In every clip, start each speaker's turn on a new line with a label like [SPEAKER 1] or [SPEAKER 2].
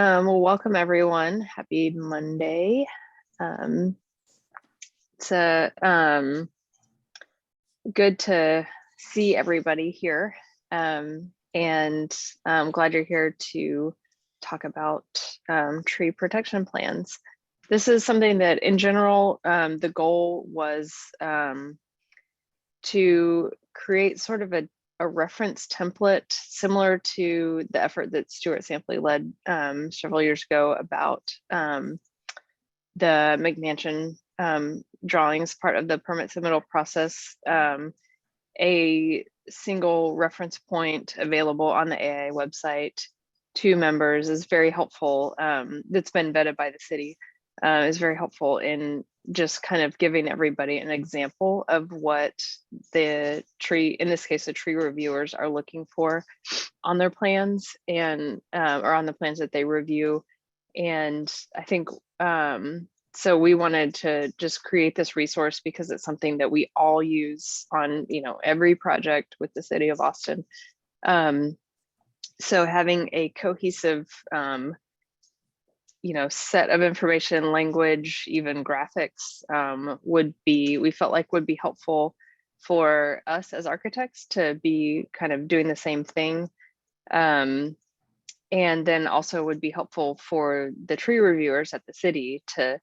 [SPEAKER 1] Well, welcome everyone. Happy Monday. It's good to see everybody here. And I'm glad you're here to talk about tree protection plans. This is something that in general, the goal was to create sort of a reference template similar to the effort that Stuart Sampley led several years ago about the McMansion drawings part of the permit submittal process. A single reference point available on the AIA website to members is very helpful. That's been vetted by the city, is very helpful in just kind of giving everybody an example of what the tree, in this case, the tree reviewers are looking for on their plans and or on the plans that they review. And I think so we wanted to just create this resource because it's something that we all use on, every project with the city of Austin. So having a cohesive set of information, language, even graphics we felt like would be helpful for us as architects to be kind of doing the same thing. And then also would be helpful for the tree reviewers at the city to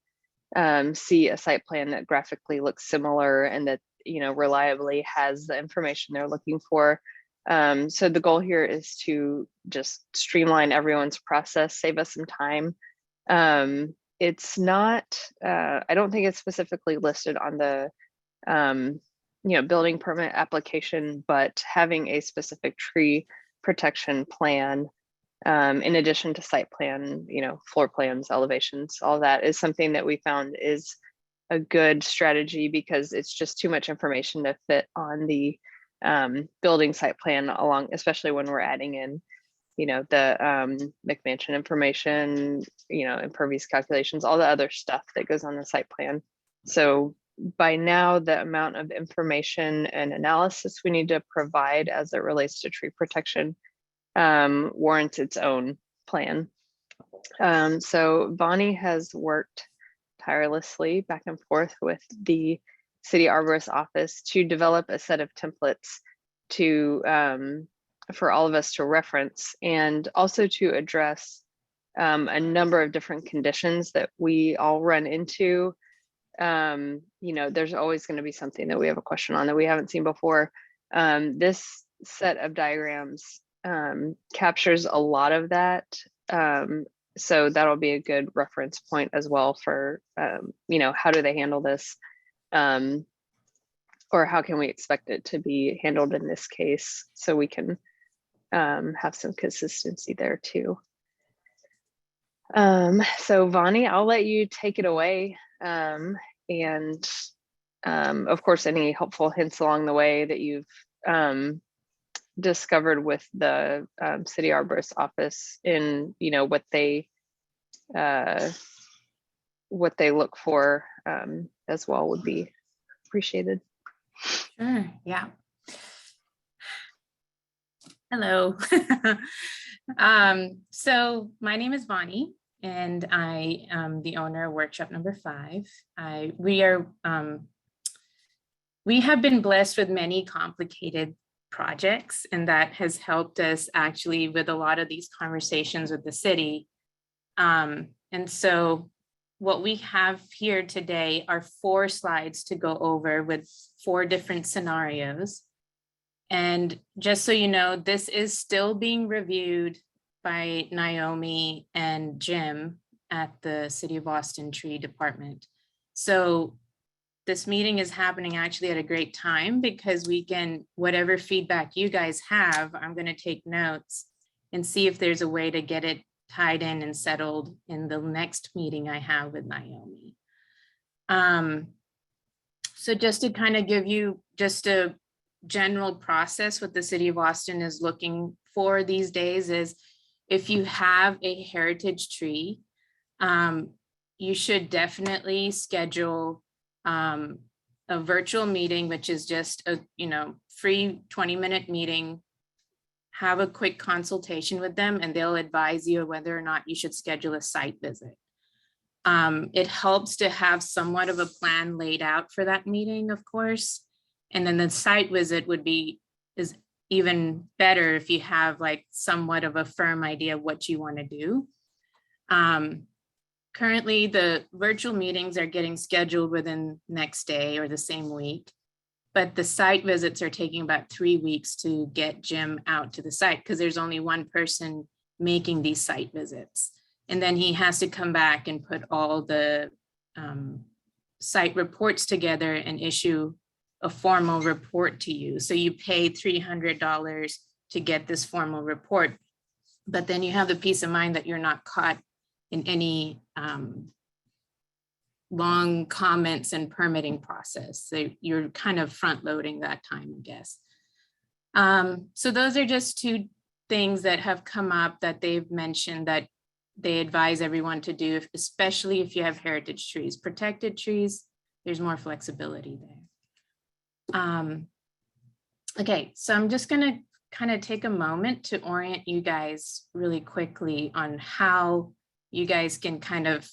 [SPEAKER 1] see a site plan that graphically looks similar and that, reliably has the information they're looking for. So the goal here is to just streamline everyone's process, save us some time. It's not, I don't think it's specifically listed on the, building permit application, but having a specific tree protection plan, in addition to site plan, floor plans, elevations, all that is something that we found is a good strategy because it's just too much information to fit on the building site plan along, especially when we're adding in the McMansion information, impervious calculations, all the other stuff that goes on the site plan. So by now, the amount of information and analysis we need to provide as it relates to tree protection warrants its own plan. So Vani has worked tirelessly back and forth with the city arborist office to develop a set of templates to for all of us to reference and also to address a number of different conditions that we all run into. There's always going to be something that we have a question on that we haven't seen before. This set of diagrams captures a lot of that. So that'll be a good reference point as well for, how do they handle this? Or how can we expect it to be handled in this case so we can have some consistency there too. So Vani, I'll let you take it away. And of course, any helpful hints along the way that you've discovered with the city arborist office in, what they look for as well would be appreciated.
[SPEAKER 2] Sure, yeah. Hello. So my name is Vani, and I am the owner of workshop number 5. We have been blessed with many complicated projects, and that has helped us actually with a lot of these conversations with the city. And so what we have here today are 4 slides to go over with 4 different scenarios. And just so you know, this is still being reviewed by Naomi and Jim at the City of Austin Tree Department. So this meeting is happening actually at a great time because we can, whatever feedback you guys have, I'm going to take notes and see if there's a way to get it tied in and settled in the next meeting I have with Naomi. So just to kind of give you just a general process, what the City of Austin is looking for these days is if you have a heritage tree, you should definitely schedule a virtual meeting, which is just a free 20-minute meeting, have a quick consultation with them and they'll advise you whether or not you should schedule a site visit. It helps to have somewhat of a plan laid out for that meeting, of course. And then the site visit is even better if you have like somewhat of a firm idea of what you want to do. Currently, the virtual meetings are getting scheduled within next day or the same week, but the site visits are taking about 3 weeks to get Jim out to the site because there's only one person making these site visits. And then he has to come back and put all the site reports together and issue a formal report to you. So you pay $300 to get this formal report, but then you have the peace of mind that you're not caught in any long comments and permitting process. So you're kind of front loading that time, I guess. So those are just two things that have come up that they've mentioned that they advise everyone to do, especially if you have heritage trees. Protected trees, there's more flexibility there. Okay, so I'm just gonna kind of take a moment to orient you guys really quickly on how you guys can kind of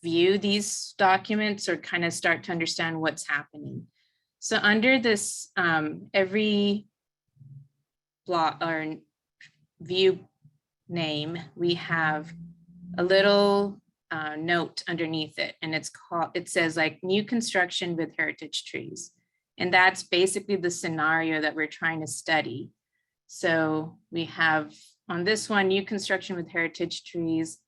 [SPEAKER 2] view these documents or kind of start to understand what's happening. So under this, every block or view name, we have a little note underneath it, and it says like new construction with heritage trees. And that's basically the scenario that we're trying to study. So we have on this one, new construction with heritage trees.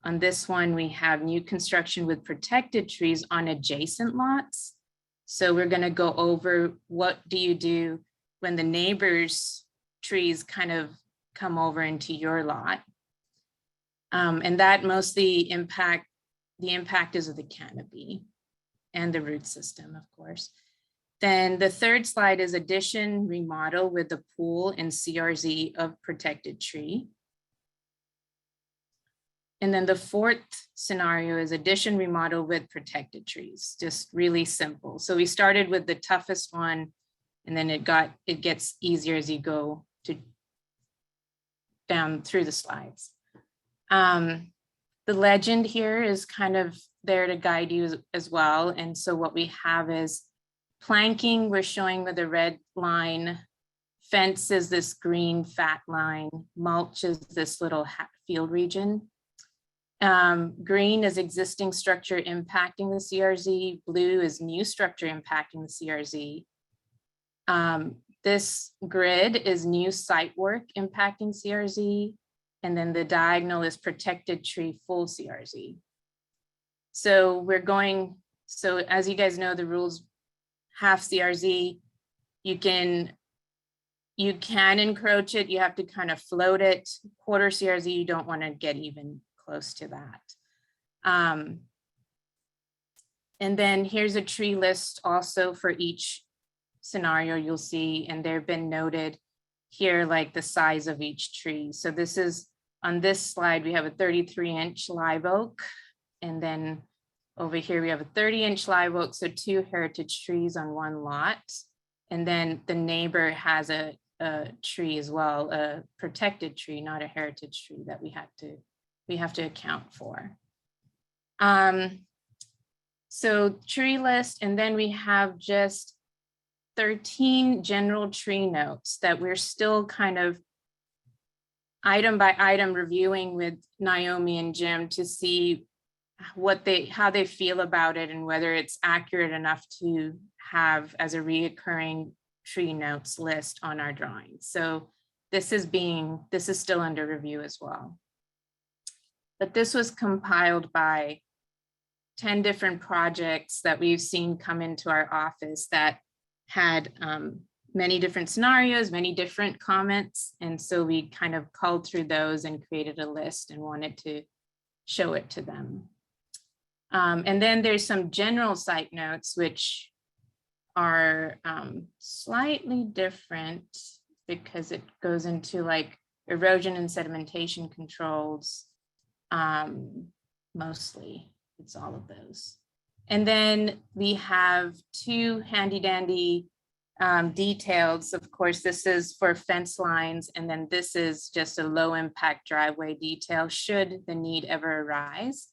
[SPEAKER 2] On this one, we have new construction with protected trees on adjacent lots. So we're going to go over what do you do when the neighbor's trees kind of come over into your lot. And that mostly the impact is of the canopy and the root system, of course. Then the third slide is addition, remodel with the pool and CRZ of protected tree. And then the fourth scenario is addition, remodel with protected trees, just really simple. So we started with the toughest one, and then it gets easier as you go down through the slides. The legend here is kind of there to guide you as well. And so what we have is planking, we're showing with a red line, fence is this green fat line, mulch is this little field region. Green is existing structure impacting the CRZ, blue is new structure impacting the CRZ. This grid is new site work impacting CRZ, and then the diagonal is protected tree full CRZ. So as you guys know, the rules, half CRZ, you can encroach it, you have to kind of float it. Quarter CRZ, you don't want to get even close to that. And then here's a tree list also for each scenario you'll see, and they've been noted here like the size of each tree. So this is, on this slide, we have a 33-inch live oak, and then over here we have a 30-inch live oak, so 2 heritage trees on one lot. And then the neighbor has a tree as well, a protected tree, not a heritage tree that we have to account for. So tree list, and then we have just 13 general tree notes that we're still kind of item by item reviewing with Naomi and Jim to see how they feel about it and whether it's accurate enough to have as a reoccurring tree notes list on our drawings. So this is still under review as well. But this was compiled by 10 different projects that we've seen come into our office that had many different scenarios, many different comments. And so we kind of culled through those and created a list and wanted to show it to them. And then there's some general site notes, which are slightly different because it goes into like erosion and sedimentation controls, mostly, it's all of those. And then we have 2 handy dandy details. Of course, this is for fence lines, and then this is just a low impact driveway detail should the need ever arise.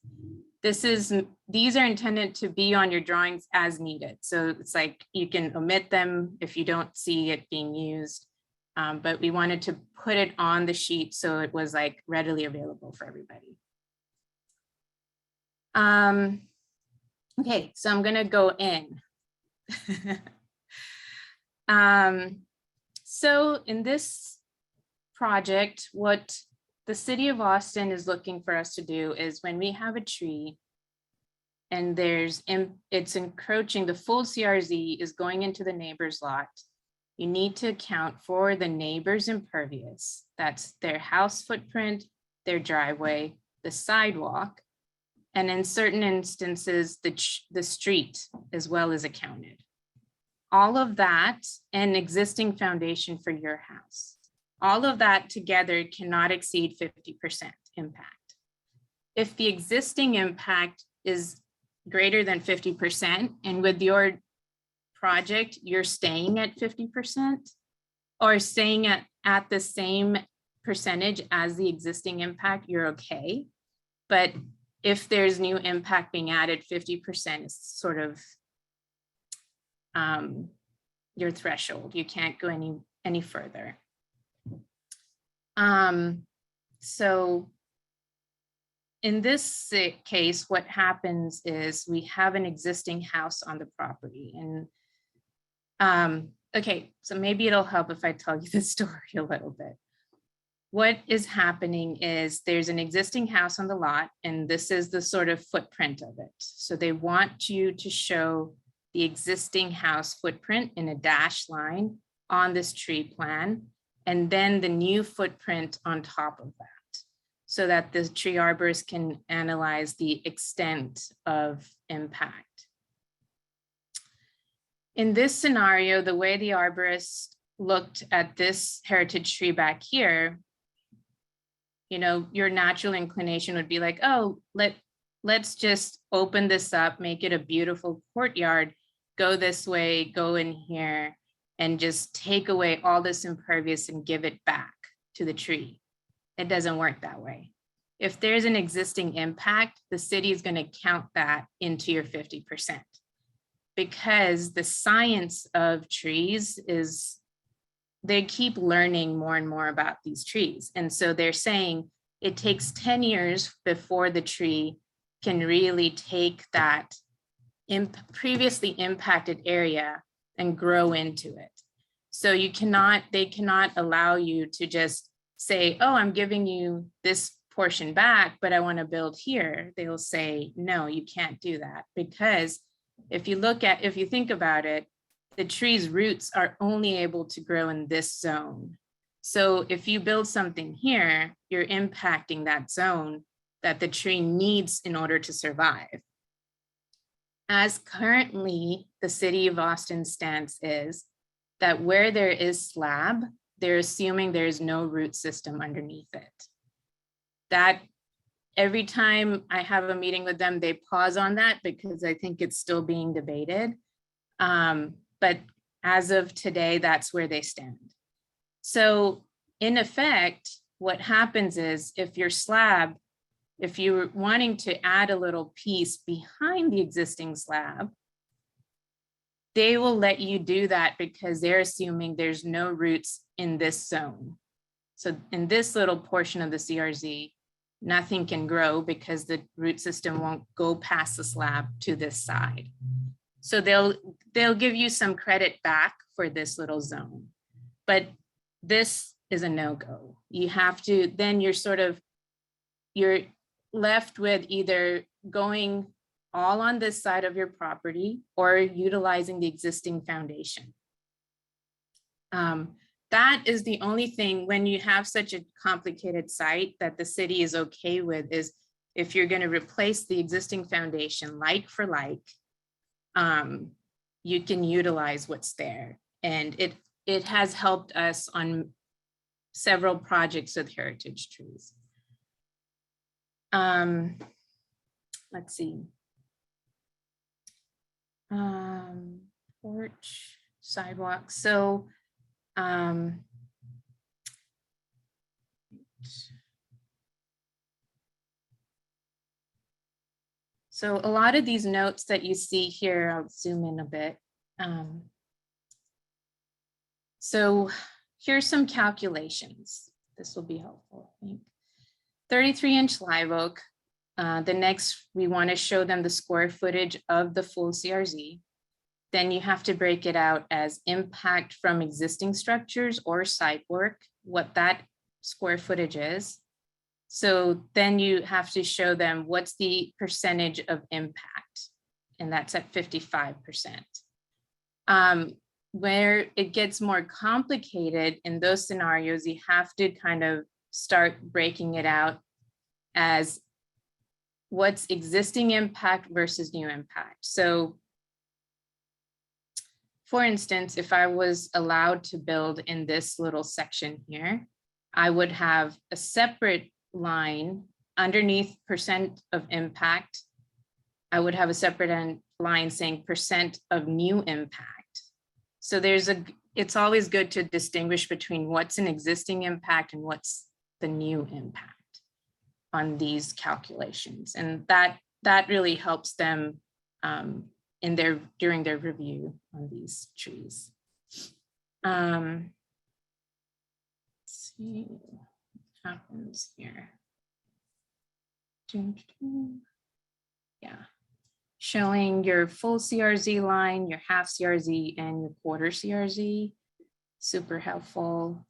[SPEAKER 2] These are intended to be on your drawings as needed. So it's like you can omit them if you don't see it being used. But we wanted to put it on the sheet so it was like readily available for everybody. Okay, so I'm gonna go in. So in this project, what the city of Austin is looking for us to do is when we have a tree and it's encroaching, the full CRZ is going into the neighbor's lot, you need to account for the neighbor's impervious. That's their house footprint, their driveway, the sidewalk, and in certain instances, the street as well is accounted. All of that and existing foundation for your house. All of that together cannot exceed 50% impact. If the existing impact is greater than 50%, and with your project, you're staying at 50% or staying at the same percentage as the existing impact, you're okay. But if there's new impact being added, 50% is sort of your threshold. You can't go any further. So in this case, what happens is we have an existing house on the property. And okay, so maybe it'll help if I tell you the story a little bit. What is happening is there's an existing house on the lot, and this is the sort of footprint of it. So they want you to show the existing house footprint in a dashed line on this tree plan, and then the new footprint on top of that, so that the tree arborist can analyze the extent of impact. In this scenario, the way the arborist looked at this heritage tree back here, you know, your natural inclination would be like, oh, let's just open this up, make it a beautiful courtyard, go this way, go in here, and just take away all this impervious and give it back to the tree. It doesn't work that way. If there's an existing impact, the city is going to count that into your 50%, because the science of trees is they keep learning more and more about these trees. And so they're saying it takes 10 years before the tree can really take that previously impacted area and grow into it. So they cannot allow you to just say, oh, I'm giving you this portion back, but I want to build here. They will say, no, you can't do that, because if you think about it, the tree's roots are only able to grow in this zone. So if you build something here, you're impacting that zone that the tree needs in order to survive. As currently, the city of Austin's stance is that where there is slab, they're assuming there's no root system underneath it. That every time I have a meeting with them, they pause on that because I think it's still being debated. But as of today, that's where they stand. So in effect, what happens is if you're wanting to add a little piece behind the existing slab, they will let you do that because they're assuming there's no roots in this zone. So in this little portion of the CRZ, nothing can grow because the root system won't go past the slab to this side. So they'll give you some credit back for this little zone, but this is a no-go. You have to, then you're left with either going all on this side of your property or utilizing the existing foundation. That is the only thing when you have such a complicated site that the city is okay with, is if you're going to replace the existing foundation like for like, you can utilize what's there. And it has helped us on several projects with heritage trees. Let's see. Porch, sidewalks. So so a lot of these notes that you see here, I'll zoom in a bit. So here's some calculations. This will be helpful, I think. 33-inch live oak. The next, we want to show them the square footage of the full CRZ. Then you have to break it out as impact from existing structures or site work, what that square footage is. So then you have to show them what's the percentage of impact, and that's at 55%. Where it gets more complicated in those scenarios, you have to kind of start breaking it out as what's existing impact versus new impact. So for instance, if I was allowed to build in this little section here, I would have a separate line underneath percent of impact. I would have a separate line saying percent of new impact. So it's always good to distinguish between what's an existing impact and what's the new impact on these calculations. And that really helps them during their review on these trees. Let's see what happens here. Yeah, showing your full CRZ line, your half CRZ, and your quarter CRZ. Super helpful.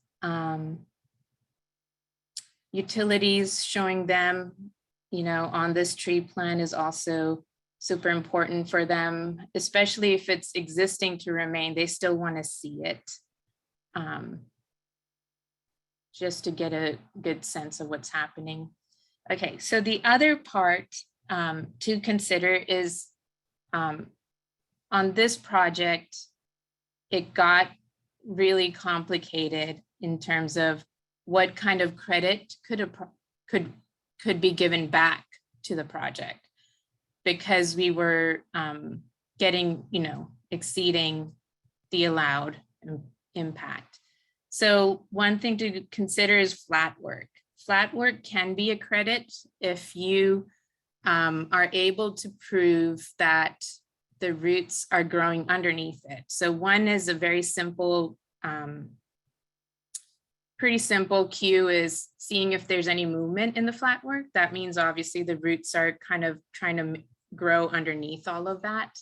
[SPEAKER 2] Utilities, showing them, on this tree plan is also super important for them, especially if it's existing to remain. They still want to see it, just to get a good sense of what's happening. Okay, so the other part to consider is on this project, it got really complicated in terms of what kind of credit could be given back to the project, because we were exceeding the allowed impact. So one thing to consider is flat work. Flat work can be a credit if you are able to prove that the roots are growing underneath it. So one is a very simple, pretty simple cue is seeing if there's any movement in the flat work. That means obviously the roots are kind of trying to grow underneath all of that.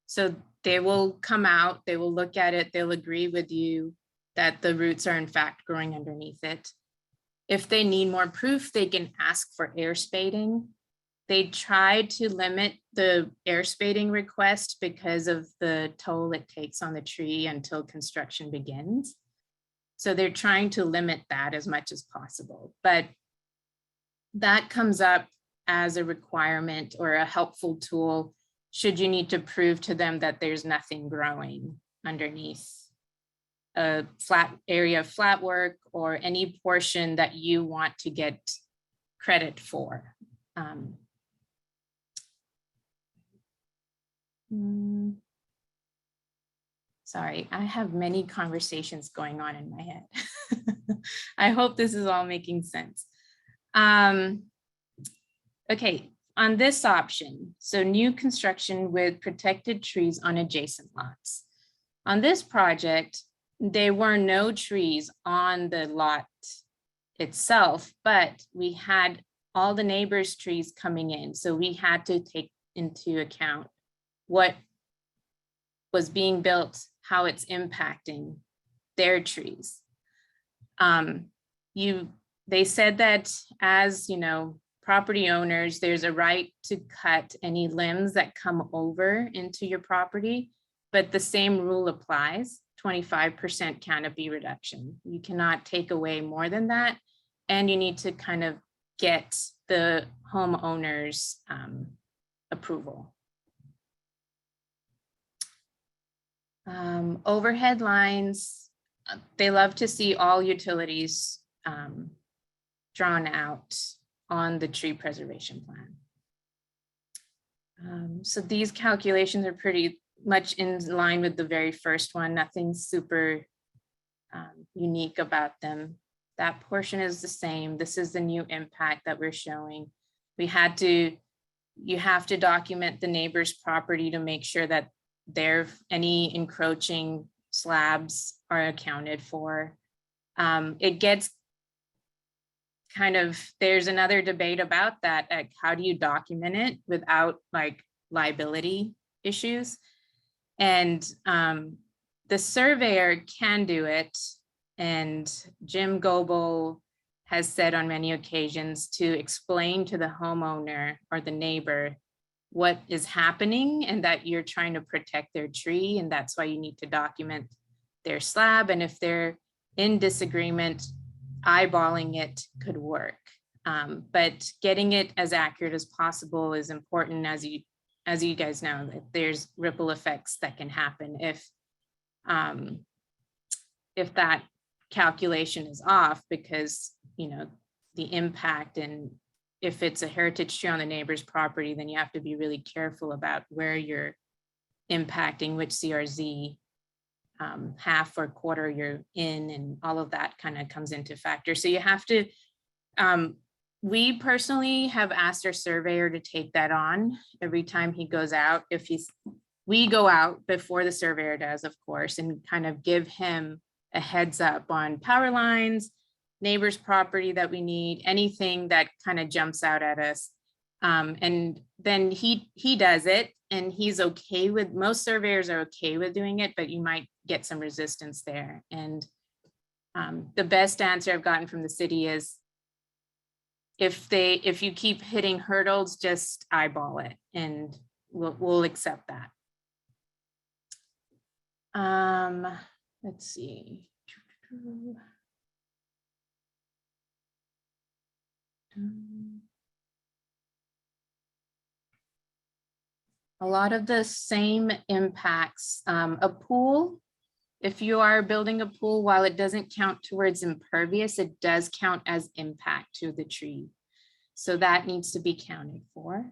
[SPEAKER 2] So they will come out, they will look at it, they'll agree with you that the roots are in fact growing underneath it. If they need more proof, they can ask for air spading. They try to limit the air spading request because of the toll it takes on the tree until construction begins. So they're trying to limit that as much as possible, but that comes up as a requirement or a helpful tool should you need to prove to them that there's nothing growing underneath a flat area of flat work or any portion that you want to get credit for. Sorry, I have many conversations going on in my head. I hope this is all making sense. Okay, on this option, so new construction with protected trees on adjacent lots. On this project, there were no trees on the lot itself, but we had all the neighbors' trees coming in. So we had to take into account what was being built, how it's impacting their trees. They said that as property owners, there's a right to cut any limbs that come over into your property, but the same rule applies, 25% canopy reduction. You cannot take away more than that, and you need to kind of get the homeowner's approval. Overhead lines, they love to see all utilities drawn out on the tree preservation plan. So these calculations are pretty much in line with the very first one, nothing super unique about them. That portion is the same. This is the new impact that we're showing. You have to document the neighbor's property to make sure that any encroaching slabs are accounted for. It gets kind of, there's another debate about that, like how do you document it without like liability issues? And the surveyor can do it. And Jim Goebel has said on many occasions to explain to the homeowner or the neighbor what is happening and that you're trying to protect their tree. And that's why you need to document their slab. And if they're in disagreement, eyeballing it could work. But getting it as accurate as possible is important, as you guys know, that there's ripple effects that can happen if that calculation is off, because the impact, and if it's a heritage tree on the neighbor's property, then you have to be really careful about where you're impacting, which CRZ, half or quarter you're in, and all of that kind of comes into factor. So you have to, we personally have asked our surveyor to take that on every time he goes out. We go out before the surveyor does, of course, and kind of give him a heads up on power lines, neighbor's property that we need, anything that kind of jumps out at us. And then he does it, and he's okay with, most surveyors are okay with doing it, but you might get some resistance there. And the best answer I've gotten from the city is, if you keep hitting hurdles, just eyeball it, and we'll accept that. Let's see. A lot of the same impacts. A pool, if you are building a pool, while it doesn't count towards impervious, it does count as impact to the tree. So that needs to be counted for.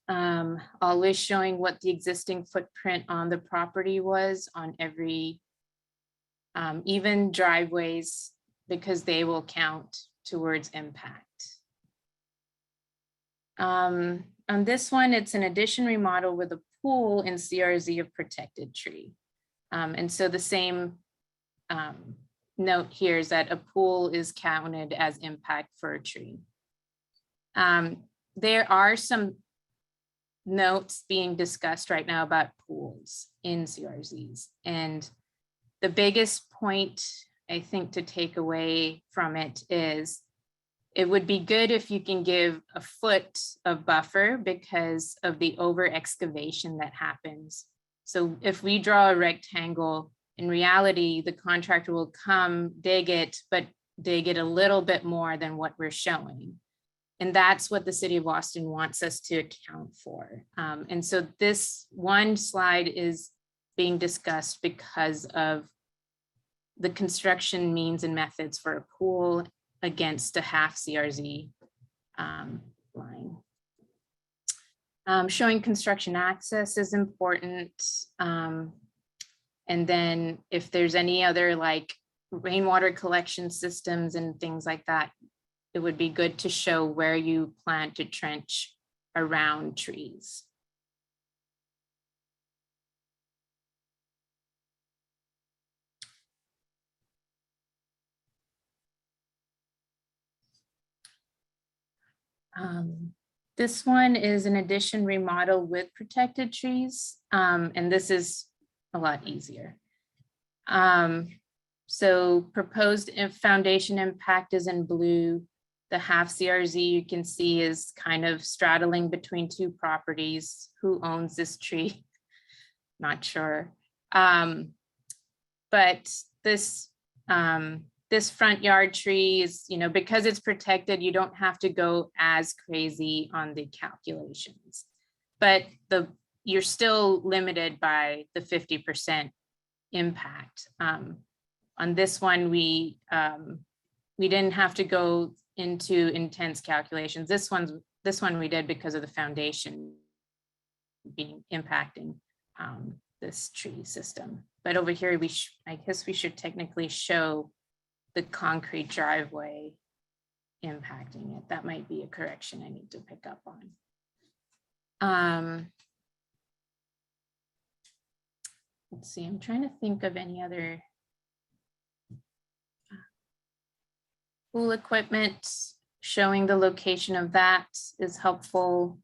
[SPEAKER 2] Always showing what the existing footprint on the property was on every, even driveways, because they will count towards impact. On this one, it's an addition remodel with a pool in CRZ of protected tree. And so the same note here is that a pool is counted as impact for a tree. There are some notes being discussed right now about pools in CRZs. And the biggest point, I think, to take away from it is, it would be good if you can give a foot of buffer because of the over excavation that happens. So if we draw a rectangle, in reality, the contractor will come dig it, but dig it a little bit more than what we're showing. And that's what the city of Austin wants us to account for. And so this one slide is being discussed because of the construction means and methods for a pool against a half CRZ line. Showing construction access is important. And then if there's any other like rainwater collection systems and things like that, it would be good to show where you plan to trench around trees. This one is an addition remodel with protected trees, and this is a lot easier. So proposed foundation impact is in blue. The half CRZ you can see is kind of straddling between two properties. Who owns this tree? Not sure. But this this front yard tree is, because it's protected, you don't have to go as crazy on the calculations, but you're still limited by the 50% impact. On this one, we didn't have to go into intense calculations. This one we did because of the foundation being impacting. this tree system. But over here, I guess we should technically show the concrete driveway impacting it. That might be a correction I need to pick up on. Let's see, I'm trying to think of any other pool equipment. Showing the location of that is helpful.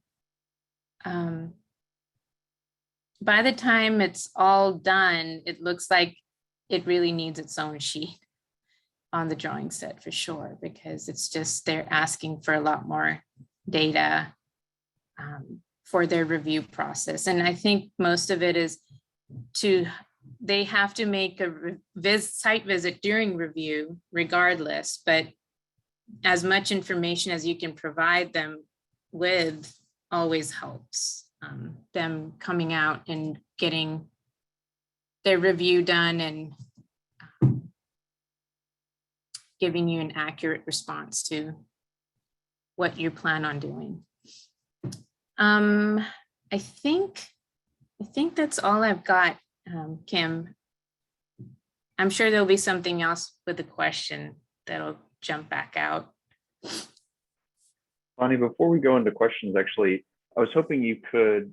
[SPEAKER 2] By the time it's all done, it looks like it really needs its own sheet on the drawing set for sure, because it's just, they're asking for a lot more data for their review process. And I think most of it is they have to make a site visit during review regardless, but as much information as you can provide them with always helps. Them coming out and getting their review done and giving you an accurate response to what you plan on doing. I think that's all I've got, Kim. I'm sure there'll be something else with the question that'll jump back out.
[SPEAKER 3] Vani, before we go into questions, actually, I was hoping you could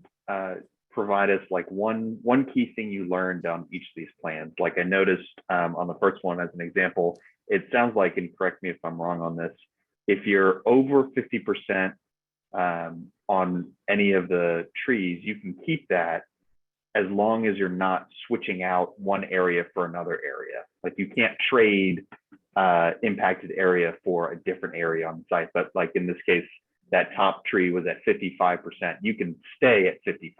[SPEAKER 3] provide us like one key thing you learned on each of these plans. Like I noticed on the first one as an example, it sounds like, and correct me if I'm wrong on this, if you're over 50% on any of the trees, you can keep that as long as you're not switching out one area for another area. Like you can't trade impacted area for a different area on the site, but like in this case, that top tree was at 55%. You can stay at 55%.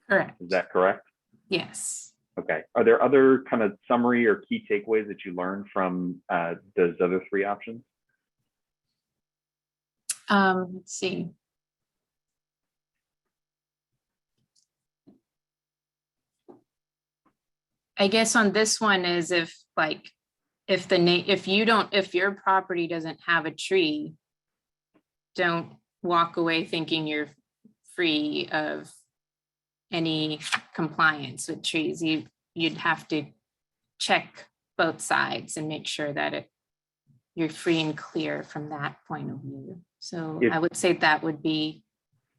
[SPEAKER 2] Correct.
[SPEAKER 3] Is that correct?
[SPEAKER 2] Yes.
[SPEAKER 3] Okay. Are there other kind of summary or key takeaways that you learned from those other three options?
[SPEAKER 2] Let's see. I guess on this one is if your property doesn't have a tree, don't walk away thinking you're free of any compliance with trees. You'd have to check both sides and make sure that you're free and clear from that point of view. So I would say that would be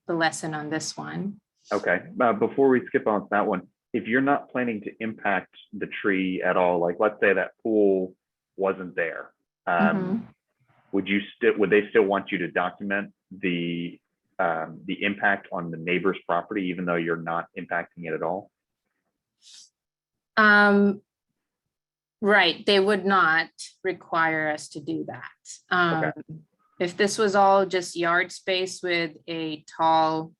[SPEAKER 2] the lesson on this one. Okay.
[SPEAKER 3] Before we skip on to that one, if you're not planning to impact the tree at all, like let's say that pool wasn't there, would they still want you to document the impact on the neighbor's property, even though you're not impacting it at all?
[SPEAKER 2] Right, they would not require us to do that.
[SPEAKER 3] Okay.
[SPEAKER 2] If this was all just yard space with a tall,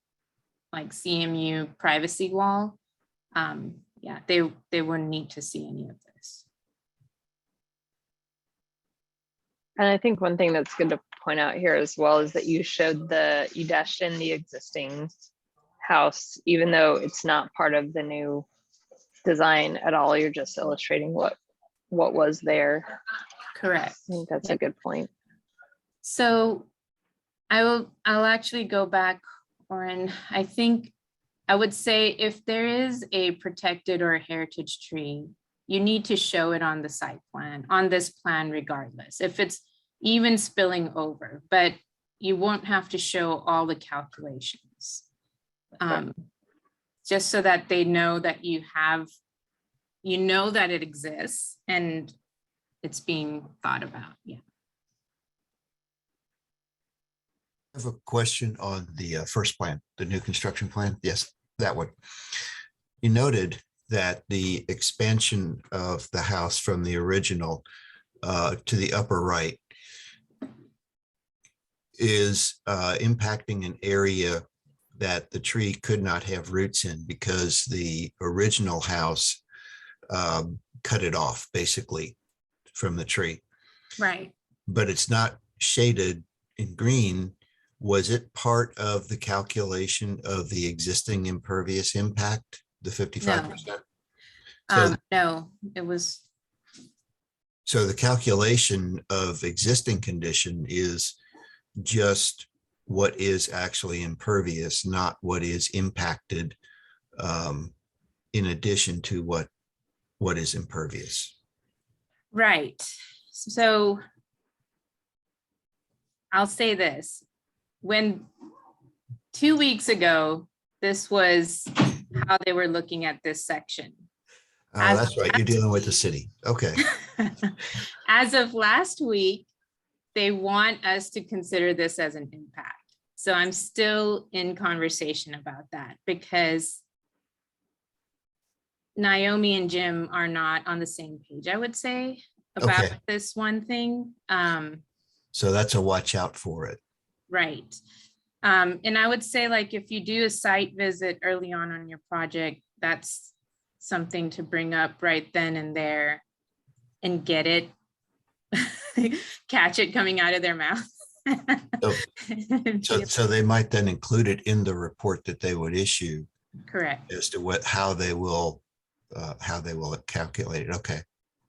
[SPEAKER 2] like CMU privacy wall, yeah, they wouldn't need to see any of this.
[SPEAKER 1] And I think one thing that's good to point out here as well is that you dashed in the existing house, even though it's not part of the new design at all. You're just illustrating what was there.
[SPEAKER 2] Correct.
[SPEAKER 1] I think that's a good point.
[SPEAKER 2] So I'll actually go back, Oren. I think I would say if there is a protected or a heritage tree, you need to show it on the site plan, on this plan regardless, if it's even spilling over, but you won't have to show all the calculations.
[SPEAKER 3] Okay.
[SPEAKER 2] Just so that they know that you know that it exists and it's being thought about. Yeah.
[SPEAKER 4] I have a question on the first plan, the new construction plan. Yes, that one. You noted that the expansion of the house from the original to the upper right is impacting an area that the tree could not have roots in because the original house cut it off basically from the tree.
[SPEAKER 2] Right.
[SPEAKER 4] But it's not shaded in green. Was it part of the calculation of the existing impervious impact, the 55%?
[SPEAKER 2] No, it was.
[SPEAKER 4] So the calculation of existing condition is just what is actually impervious, not what is impacted in addition to what is impervious.
[SPEAKER 2] Right. So I'll say this. When 2 weeks ago, this was how they were looking at this section.
[SPEAKER 4] That's right. You're dealing with the city. Okay.
[SPEAKER 2] As of last week, they want us to consider this as an impact. So I'm still in conversation about that because Naomi and Jim are not on the same page, I would say, about this one thing.
[SPEAKER 4] So that's a watch out for it.
[SPEAKER 2] Right. And I would say, like, if you do a site visit early on your project, that's something to bring up right then and there and get it, catch it coming out of their mouth.
[SPEAKER 4] So they might then include it in the report that they would issue.
[SPEAKER 2] Correct.
[SPEAKER 4] As to how they will calculate it. Okay.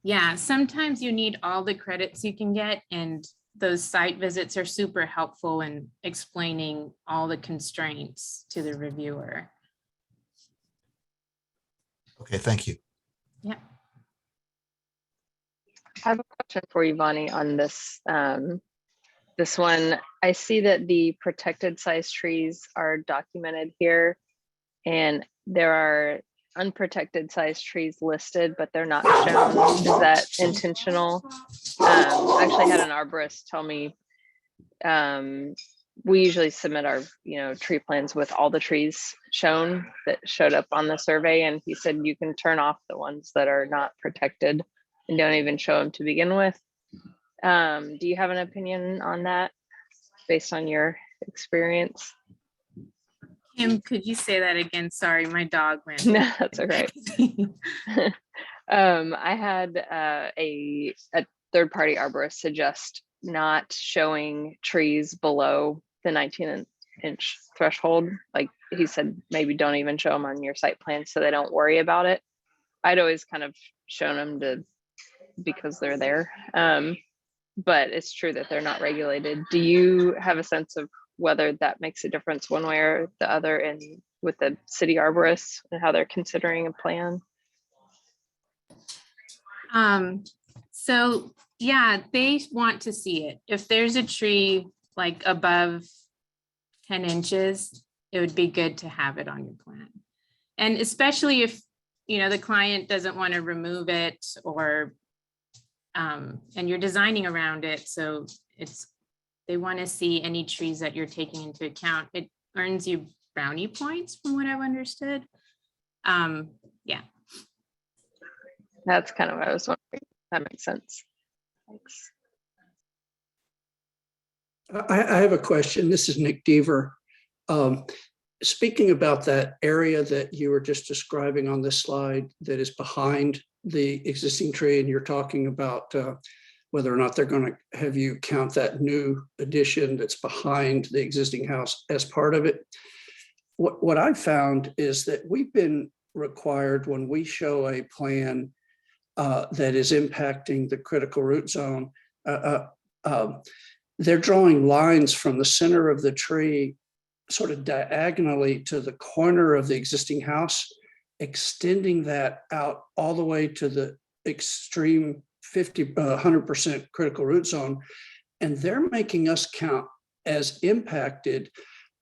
[SPEAKER 2] Yeah, sometimes you need all the credits you can get, and those site visits are super helpful in explaining all the constraints to the reviewer.
[SPEAKER 4] Okay, thank you.
[SPEAKER 2] Yeah.
[SPEAKER 1] I have a question for you, Vani, on this. This one, I see that the protected size trees are documented here, and there are unprotected size trees listed, but they're not shown. Is that intentional? I actually had an arborist tell me we usually submit our tree plans with all the trees shown that showed up on the survey, and he said you can turn off the ones that are not protected and don't even show them to begin with. Do you have an opinion on that based on your experience?
[SPEAKER 2] Kim, could you say that again? Sorry, my dog went.
[SPEAKER 1] No, that's all right. I had a third-party arborist suggest not showing trees below the 19-inch threshold. Like he said, maybe don't even show them on your site plan so they don't worry about it. I'd always kind of shown them because they're there. But it's true that they're not regulated. Do you have a sense of whether that makes a difference one way or the other with the city arborists and how they're considering a plan?
[SPEAKER 2] So yeah, they want to see it. If there's a tree like above 10 inches, it would be good to have it on your plan. And especially if, the client doesn't want to remove it or, and you're designing around it. So they want to see any trees that you're taking into account. It earns you brownie points from what I've understood. Yeah.
[SPEAKER 1] That's kind of what I was wondering. That makes sense. Thanks.
[SPEAKER 5] I have a question. This is Nick Deaver. Speaking about that area that you were just describing on this slide that is behind the existing tree, and you're talking about whether or not they're going to have you count that new addition that's behind the existing house as part of it. What I found is that we've been required when we show a plan that is impacting the critical root zone, they're drawing lines from the center of the tree sort of diagonally to the corner of the existing house, extending that out all the way to the extreme 100% critical root zone. And they're making us count as impacted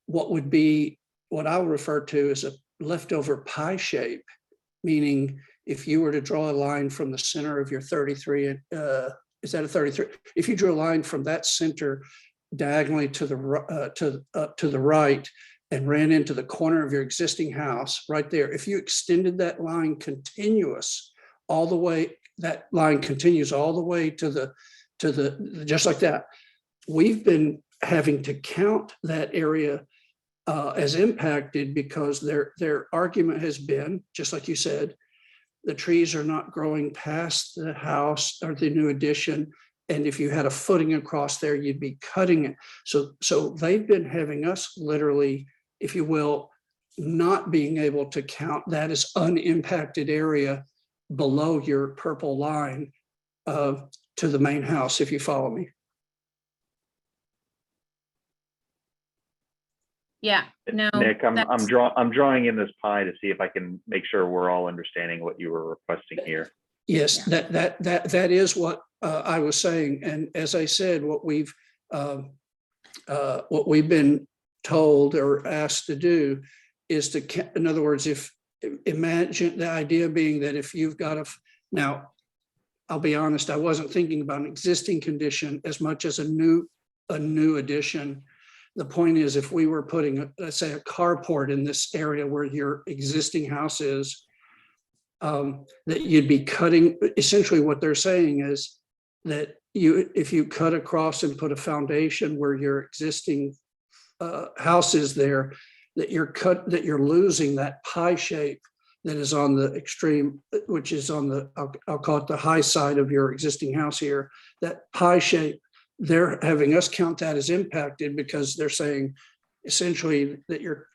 [SPEAKER 5] what would be what I'll refer to as a leftover pie shape, meaning if you were to draw a line from the center of your 33, is that a 33? If you drew a line from that center diagonally to the right and ran into the corner of your existing house right there, if you extended that line continuous all the way, that line continues all the way to the just like that. We've been having to count that area as impacted because their argument has been, just like you said, the trees are not growing past the house or the new addition. And if you had a footing across there, you'd be cutting it. So they've been having us literally, if you will, not being able to count that as unimpacted area below your purple line to the main house, if you follow me.
[SPEAKER 2] Yeah, no.
[SPEAKER 3] Nick, I'm
[SPEAKER 2] that's-
[SPEAKER 3] drawing in this pie to see if I can make sure we're all understanding what you were requesting here.
[SPEAKER 5] Yes, that is what I was saying. And as I said, what we've been told or asked to do is to, in other words, if imagine the idea being that if you've got now, I'll be honest, I wasn't thinking about an existing condition as much as a new addition. The point is, if we were putting, let's say, a carport in this area where your existing house is, that you'd be cutting, essentially what they're saying is that if you cut across and put a foundation where your existing house is there, that you're losing that pie shape that is on the extreme, which is on the, I'll call it the high side of your existing house here. That pie shape, they're having us count that as impacted because they're saying essentially that your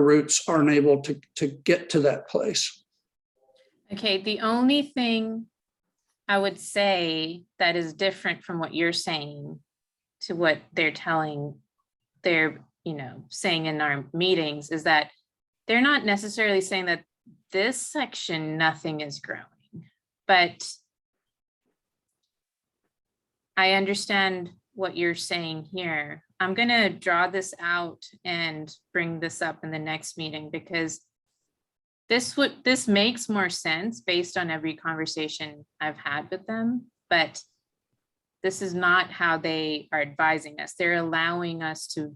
[SPEAKER 5] roots aren't able to get to that place.
[SPEAKER 2] Okay, the only thing I would say that is different from what you're saying to what they're saying in our meetings is that they're not necessarily saying that this section, nothing is growing, but I understand what you're saying here. I'm gonna draw this out and bring this up in the next meeting because this makes more sense based on every conversation I've had with them, but this is not how they are advising us. They're allowing us to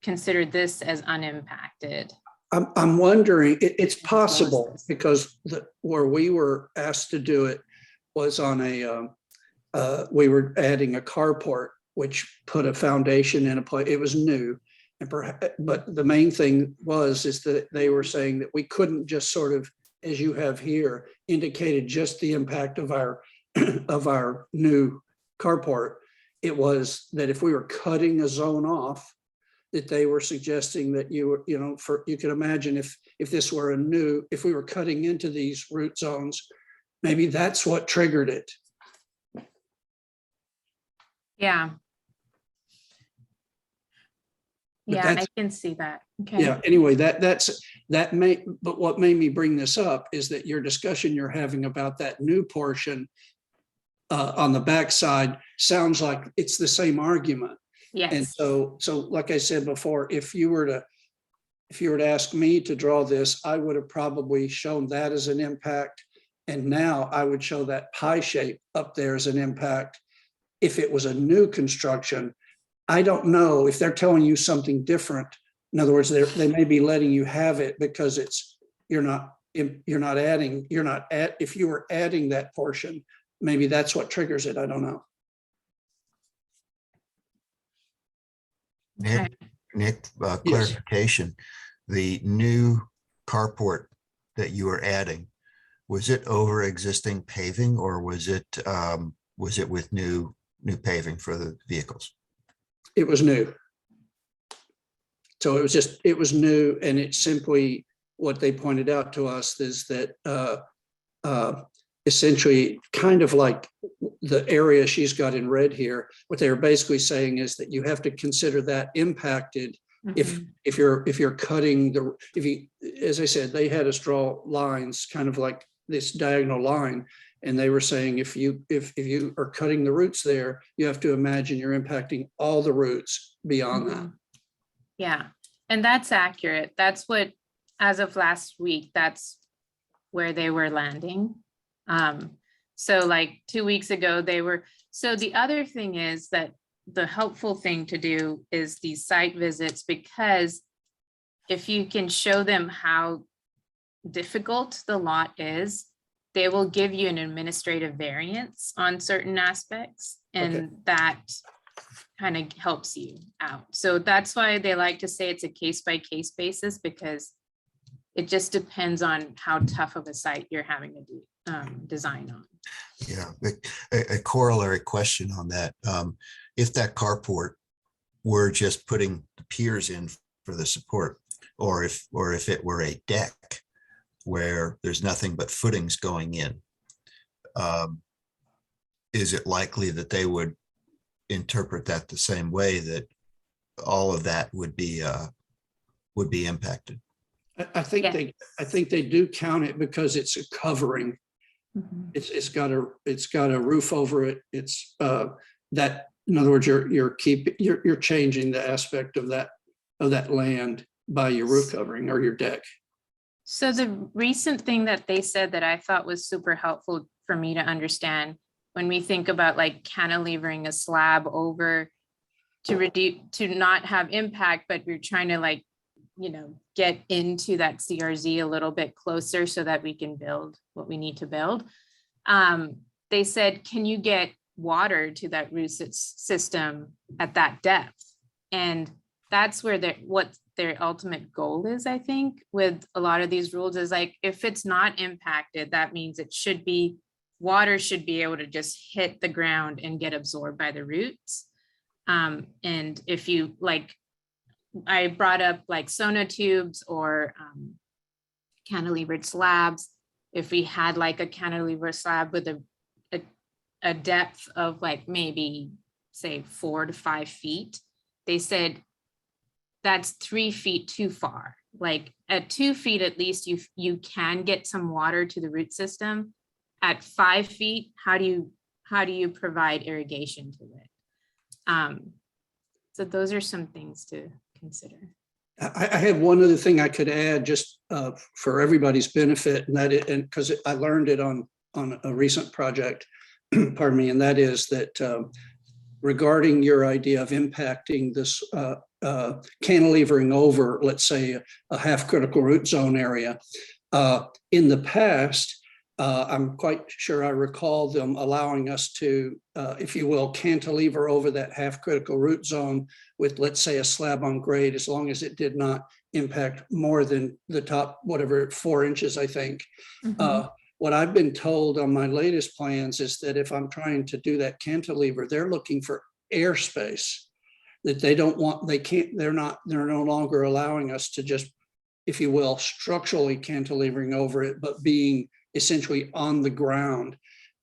[SPEAKER 2] consider this as unimpacted.
[SPEAKER 5] I'm wondering, it's possible because where we were asked to do it was on we were adding a carport, which put a foundation in a place. It was new. But the main thing is that they were saying that we couldn't just sort of, as you have here, indicated just the impact of our new carport. It was that if we were cutting a zone off, that they were suggesting that you can imagine if this were if we were cutting into these root zones, maybe that's what triggered it.
[SPEAKER 2] Yeah. Yeah, I can see that. Okay.
[SPEAKER 5] Yeah, anyway, but what made me bring this up is that your discussion you're having about that new portion on the backside sounds like it's the same argument.
[SPEAKER 2] Yes.
[SPEAKER 5] And so like I said before, if you were to ask me to draw this, I would have probably shown that as an impact. And now I would show that pie shape up there as an impact. If it was a new construction, I don't know if they're telling you something different. In other words, they may be letting you have it because if you were adding that portion, maybe that's what triggers it. I don't know.
[SPEAKER 4] Nick,
[SPEAKER 5] Yes.
[SPEAKER 4] clarification. The new carport that you were adding, was it over existing paving or was it with new paving for the vehicles?
[SPEAKER 5] It was new. So it was new, and it's simply what they pointed out to us is that essentially kind of like the area she's got in red here, what they were basically saying is that you have to consider that impacted if you're cutting as I said, they had us draw lines kind of like this diagonal line. And they were saying, if you are cutting the roots there, you have to imagine you're impacting all the roots beyond that.
[SPEAKER 2] Yeah, and that's accurate. That's what, as of last week, that's where they were landing. So like 2 weeks ago, so the other thing is that the helpful thing to do is these site visits, because if you can show them how difficult the lot is, they will give you an administrative variance on certain aspects, and that kind of helps you out. So that's why they like to say it's a case-by-case basis, because it just depends on how tough of a site you're having to do design on.
[SPEAKER 4] Yeah, a corollary question on that. If that carport were just putting the piers in for the support, or if it were a deck where there's nothing but footings going in, is it likely that they would interpret that the same way, that all of that would be would be impacted.
[SPEAKER 5] I think
[SPEAKER 2] Yeah.
[SPEAKER 5] I think they do count it because it's a covering.
[SPEAKER 2] Mhm.
[SPEAKER 5] It's got a roof over it. It's that, in other words, you're changing the aspect of that land by your roof covering or your deck.
[SPEAKER 2] So the recent thing that they said that I thought was super helpful for me to understand, when we think about like cantilevering a slab over to reduce, to not have impact, but you're trying to like, get into that CRZ a little bit closer so that we can build what we need to build. They said, can you get water to that root system at that depth? And that's where what their ultimate goal is, I think, with a lot of these rules is like, if it's not impacted, that means water should be able to just hit the ground and get absorbed by the roots. And if you like, I brought up like sonotubes or cantilevered slabs. If we had like a cantilever slab with a depth of like maybe say 4 to 5 feet, they said that's 3 feet too far. Like at 2 feet, at least you can get some water to the root system. At 5 feet, how do you provide irrigation to it? So those are some things to consider.
[SPEAKER 5] I have one other thing I could add just for everybody's benefit, and because I learned it on a recent project, pardon me, and that is that regarding your idea of impacting this cantilevering over, let's say, a half critical root zone area. In the past, I'm quite sure I recall them allowing us to, if you will, cantilever over that half critical root zone with, let's say, a slab on grade, as long as it did not impact more than the top, whatever, 4 inches, I think. What I've been told on my latest plans is that if I'm trying to do that cantilever, they're looking for airspace, that they're no longer allowing us to just, if you will, structurally cantilevering over it, but being essentially on the ground.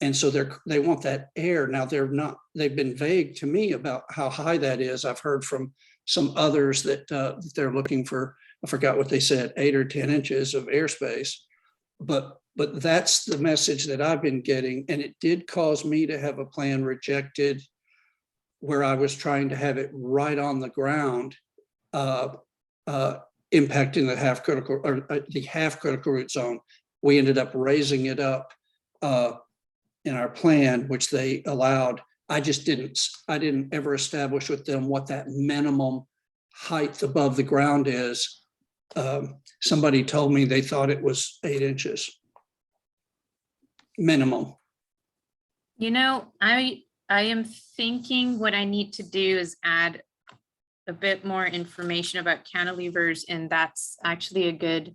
[SPEAKER 5] And so they want that air. Now they've been vague to me about how high that is. I've heard from some others that they're looking for, I forgot what they said, 8 or 10 inches of airspace. But that's the message that I've been getting. And it did cause me to have a plan rejected where I was trying to have it right on the ground, impacting the half critical root zone. We ended up raising it up in our plan, which they allowed. I didn't ever establish with them what that minimum height above the ground is. Somebody told me they thought it was 8 inches minimum.
[SPEAKER 2] I am thinking what I need to do is add a bit more information about cantilevers, and that's actually a good,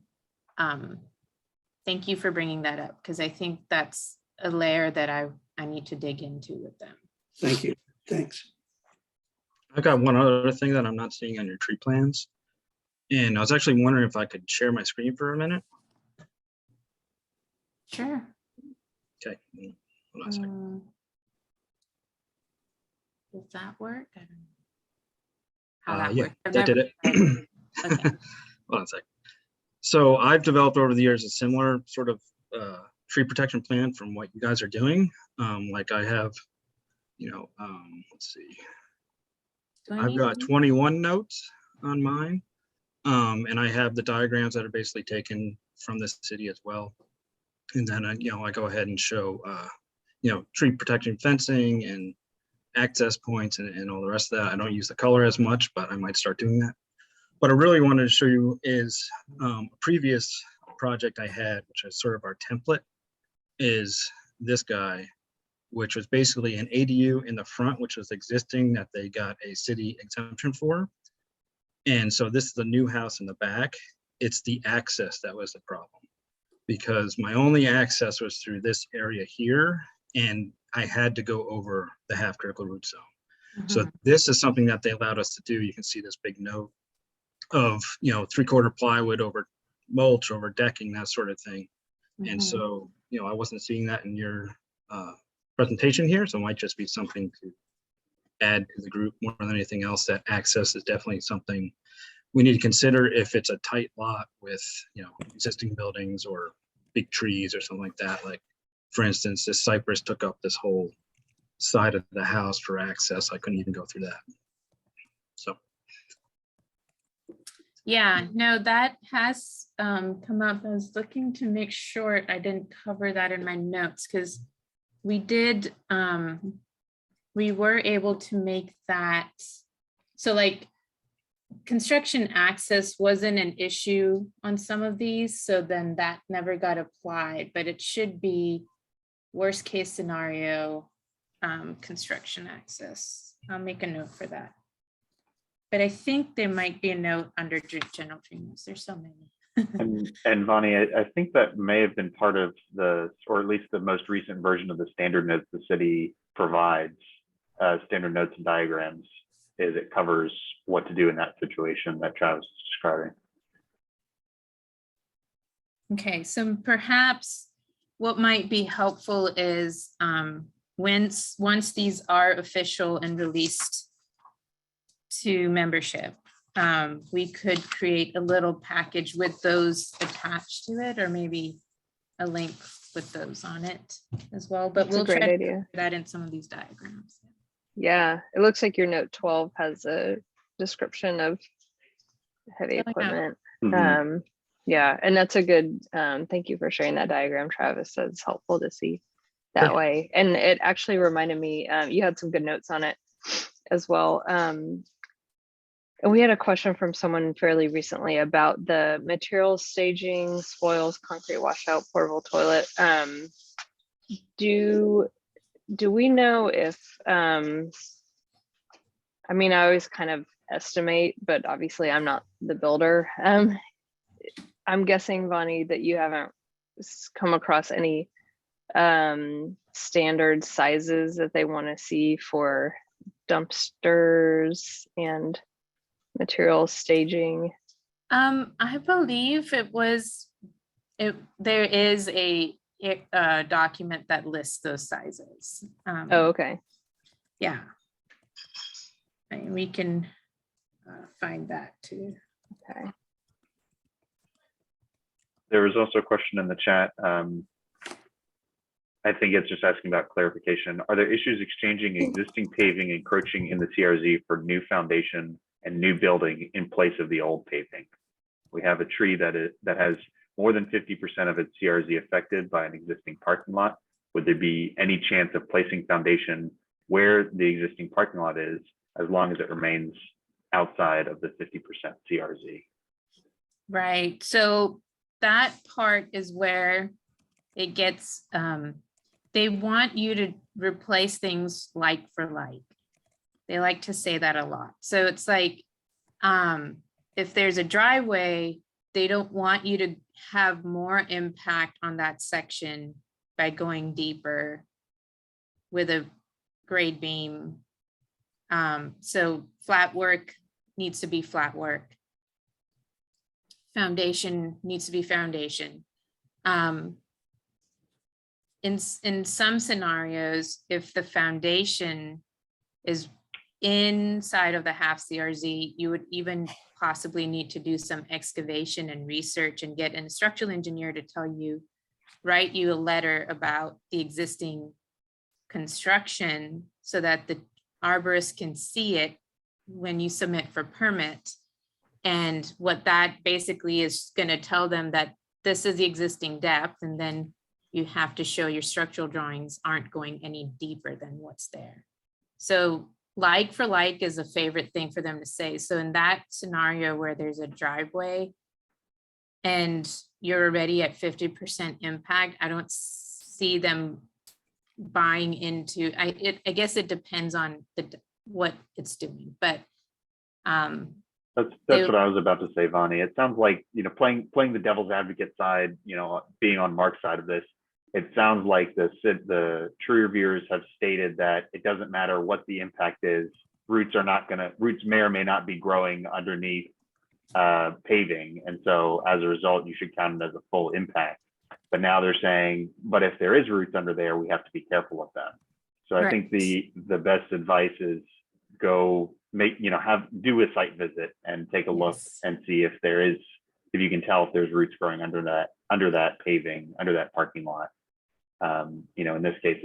[SPEAKER 2] thank you for bringing that up, because I think that's a layer that I need to dig into with them.
[SPEAKER 5] Thank you. Thanks.
[SPEAKER 6] I've got one other thing that I'm not seeing on your tree plans. And I was actually wondering if I could share my screen for a minute.
[SPEAKER 2] Sure.
[SPEAKER 6] Okay. Hold on a second.
[SPEAKER 2] Does that work? I don't know how that
[SPEAKER 6] Yeah,
[SPEAKER 2] works.
[SPEAKER 6] that did it.
[SPEAKER 2] Okay.
[SPEAKER 6] Hold on a second. So I've developed over the years a similar sort of tree protection plan from what you guys are doing. Like I have, let's see. I've got 21 notes on mine. And I have the diagrams that are basically taken from the city as well. And then, I go ahead and show, tree protection fencing and access points and all the rest of that. I don't use the color as much, but I might start doing that. What I really wanted to show you is a previous project I had, which is sort of our template, is this guy, which was basically an ADU in the front, which was existing that they got a city exemption for. And so this is the new house in the back. It's the access that was the problem, because my only access was through this area here, and I had to go over the half critical root zone. So this is something that they allowed us to do. You can see this big note of, 3/4 plywood over mulch, over decking, that sort of thing. And so, I wasn't seeing that in your presentation here. So it might just be something to add to the group more than anything else. That access is definitely something we need to consider if it's a tight lot with, existing buildings or big trees or something like that. Like, for instance, this cypress took up this whole side of the house for access. I couldn't even go through that. So.
[SPEAKER 2] Yeah, no, that has come up. I was looking to make sure I didn't cover that in my notes, because we did, we were able to make that, so like construction access wasn't an issue on some of these, so then that never got applied, but it should be worst case scenario, construction access. I'll make a note for that. But I think there might be a note under general treatments. There's so many.
[SPEAKER 3] And Vani, I think that may have been part of or at least the most recent version of the standard notes the city provides, standard notes and diagrams, is it covers what to do in that situation that Travis is describing.
[SPEAKER 2] Okay, so perhaps what might be helpful is once these are official and released to membership, we could create a little package with those attached to it, or maybe a link with those on it as well. But
[SPEAKER 1] That's a
[SPEAKER 2] we'll
[SPEAKER 1] great
[SPEAKER 2] try to
[SPEAKER 1] idea.
[SPEAKER 2] put that in some of these diagrams.
[SPEAKER 1] Yeah, it looks like your note 12 has a description of heavy
[SPEAKER 2] Oh, yeah.
[SPEAKER 1] equipment.
[SPEAKER 3] Mhm.
[SPEAKER 1] Yeah, and that's a good, thank you for sharing that diagram, Travis. That's helpful to see that
[SPEAKER 6] Sure.
[SPEAKER 1] way. And it actually reminded me, you had some good notes on it as well. And we had a question from someone fairly recently about the materials staging, spoils, concrete washout, portable toilet. Do we know if, I mean, I always kind of estimate, but obviously I'm not the builder. I'm guessing, Vani, that you haven't come across any standard sizes that they want to see for dumpsters and material staging.
[SPEAKER 2] I believe there is a document that lists those sizes.
[SPEAKER 1] Oh, okay.
[SPEAKER 2] Yeah. And we can find that too.
[SPEAKER 1] Okay.
[SPEAKER 3] There was also a question in the chat. I think it's just asking about clarification. Are there issues exchanging existing paving encroaching in the CRZ for new foundation and new building in place of the old paving? We have a tree that has more than 50% of its CRZ affected by an existing parking lot. Would there be any chance of placing foundation where the existing parking lot is, as long as it remains outside of the 50% CRZ?
[SPEAKER 2] Right. So that part is where it gets, they want you to replace things like for like. They like to say that a lot. So it's like, if there's a driveway, they don't want you to have more impact on that section by going deeper with a grade beam. So flat work needs to be flat work. Foundation needs to be foundation. In some scenarios, if the foundation is inside of the half CRZ, you would even possibly need to do some excavation and research and get a structural engineer to tell you, write you a letter about the existing construction so that the arborist can see it when you submit for permit. And what that basically is going to tell them that this is the existing depth, and then you have to show your structural drawings aren't going any deeper than what's there. So like for like is a favorite thing for them to say. So in that scenario where there's a driveway and you're already at 50% impact, I don't see them buying into, I guess it depends on what it's doing, but
[SPEAKER 3] That's what I was about to say, Vani. It sounds like, playing the devil's advocate side, being on Mark's side of this, it sounds like the tree reviewers have stated that it doesn't matter what the impact is, roots may or may not be growing underneath paving. And so as a result, you should count it as a full impact. But now they're saying, but if there is roots under there, we have to be careful of them. So I think the best advice is go do a site visit and take a look
[SPEAKER 2] Yes.
[SPEAKER 3] and see if you can tell if there's roots growing under that paving, under that parking lot. In this case,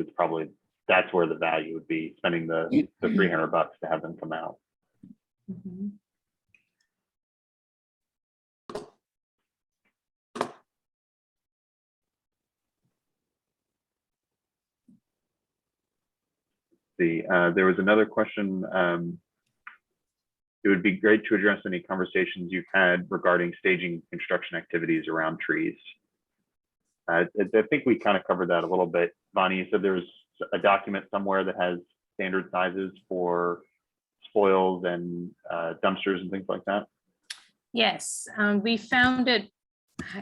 [SPEAKER 3] that's where the value would be, spending the $300 to have them come out.
[SPEAKER 2] Mhm.
[SPEAKER 3] There was another question. It would be great to address any conversations you've had regarding staging construction activities around trees. I think we kind of covered that a little bit. Vani, you said there's a document somewhere that has standard sizes for spoils and dumpsters and things like that.
[SPEAKER 2] Yes, we found it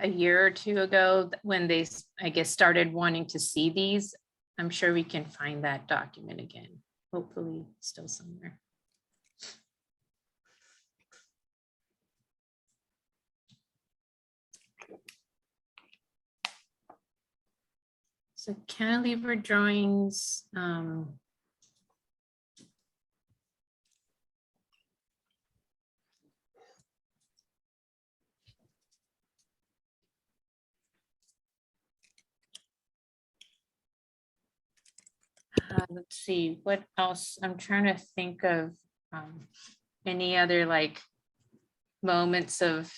[SPEAKER 2] a year or two ago when they, I guess, started wanting to see these. I'm sure we can find that document again, hopefully still somewhere. So cantilever drawings. Let's see, what else? I'm trying to think of any other like moments of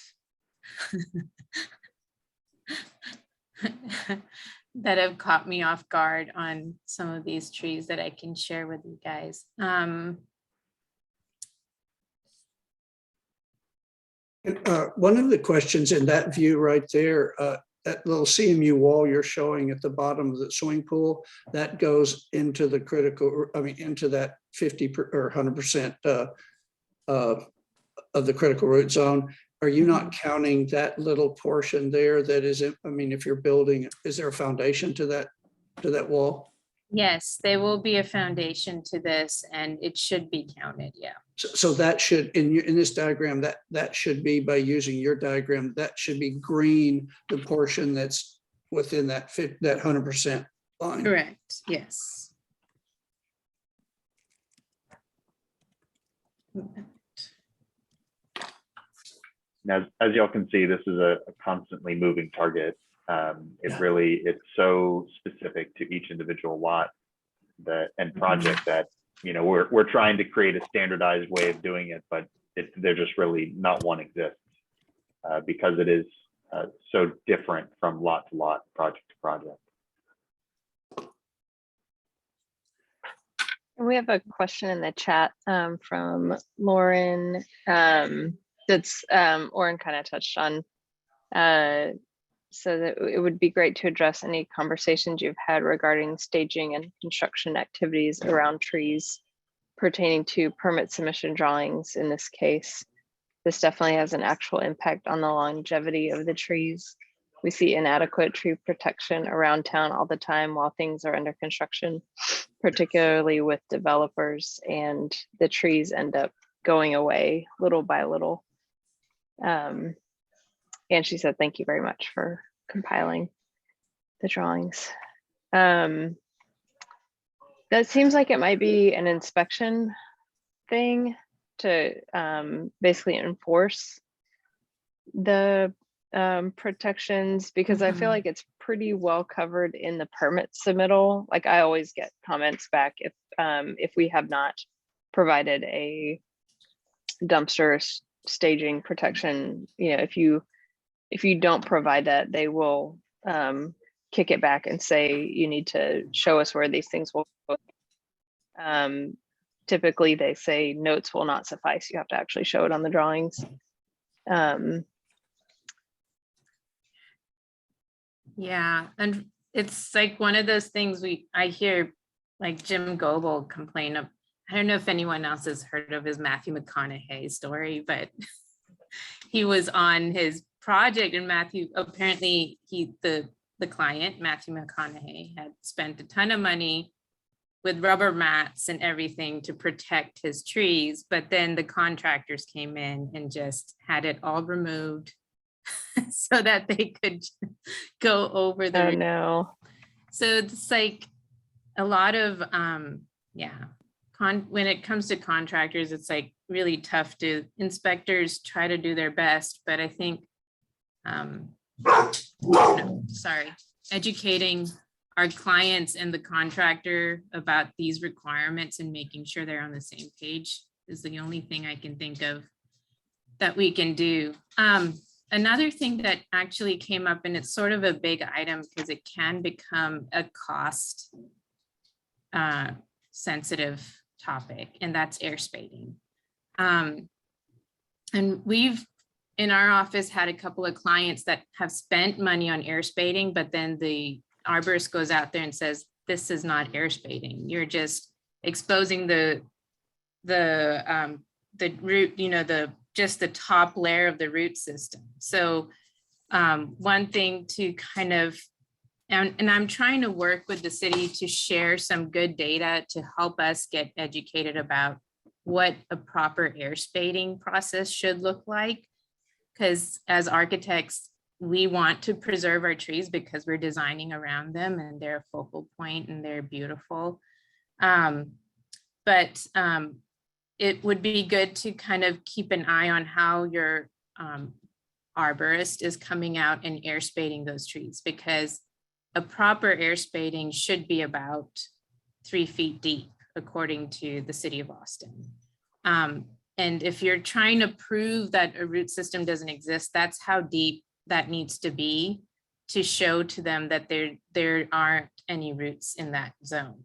[SPEAKER 2] that have caught me off guard on some of these trees that I can share with you guys.
[SPEAKER 5] One of the questions in that view right there, that little CMU wall you're showing at the bottom of the swimming pool, that goes into the into that 50 or 100% of the critical root zone. Are you not counting that little portion there that is, if you're building, is there a foundation to that wall?
[SPEAKER 2] Yes, there will be a foundation to this and it should be counted, yeah.
[SPEAKER 5] So that should, in this diagram, that should be, by using your diagram, that should be green, the portion that's within that 100% line.
[SPEAKER 2] Correct, yes.
[SPEAKER 3] Now, as y'all can see, this is a constantly moving target. It's so specific to each individual lot and project that, we're trying to create a standardized way of doing it, but they're just really not one exists because it is so different from lot to lot, project to project.
[SPEAKER 1] We have a question in the chat from Lauren that's Oren kind of touched on. So that it would be great to address any conversations you've had regarding staging and construction activities around trees pertaining to permit submission drawings. In this case, this definitely has an actual impact on the longevity of the trees. We see inadequate tree protection around town all the time while things are under construction, particularly with developers, and the trees end up going away little by little. And she said, thank you very much for compiling the drawings. That seems like it might be an inspection thing to basically enforce the protections, because I feel like it's pretty well covered in the permit submittal. Like I always get comments back if we have not provided a dumpster staging protection. If you don't provide that, they will kick it back and say you need to show us where these things will go. Typically they say notes will not suffice, you have to actually show it on the drawings.
[SPEAKER 2] Yeah, and it's like one of those things I hear like Jim Goebel complain of. I don't know if anyone else has heard of his Matthew McConaughey story, but he was on his project and apparently the client, Matthew McConaughey, had spent a ton of money with rubber mats and everything to protect his trees, but then the contractors came in and just had it all removed so that they could go over the.
[SPEAKER 1] Oh no.
[SPEAKER 2] So it's like a lot of when it comes to contractors, it's like really tough to, inspectors try to do their best, but I think, sorry, educating our clients and the contractor about these requirements and making sure they're on the same page is the only thing I can think of that we can do. Another thing that actually came up, and it's sort of a big item because it can become a cost sensitive topic, and that's air spading. And we've, in our office, had a couple of clients that have spent money on air spading, but then the arborist goes out there and says, this is not air spading. You're just exposing the root, you know, just the top layer of the root system. So one thing to kind of, and I'm trying to work with the city to share some good data to help us get educated about what a proper air spading process should look like. Because as architects, we want to preserve our trees because we're designing around them and they're a focal point and they're beautiful. But it would be good to kind of keep an eye on how your arborist is coming out and air spading those trees, because a proper air spading should be about 3 feet deep, according to the city of Austin. And if you're trying to prove that a root system doesn't exist, that's how deep that needs to be to show to them that there aren't any roots in that zone.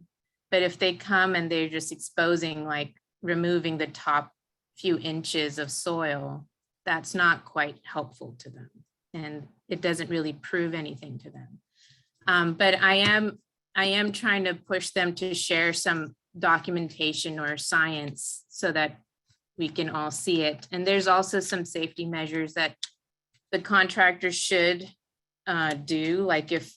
[SPEAKER 2] But if they come and they're just exposing, like removing the top few inches of soil, that's not quite helpful to them. And it doesn't really prove anything to them. But I am trying to push them to share some documentation or science so that we can all see it. And there's also some safety measures that the contractor should do, like if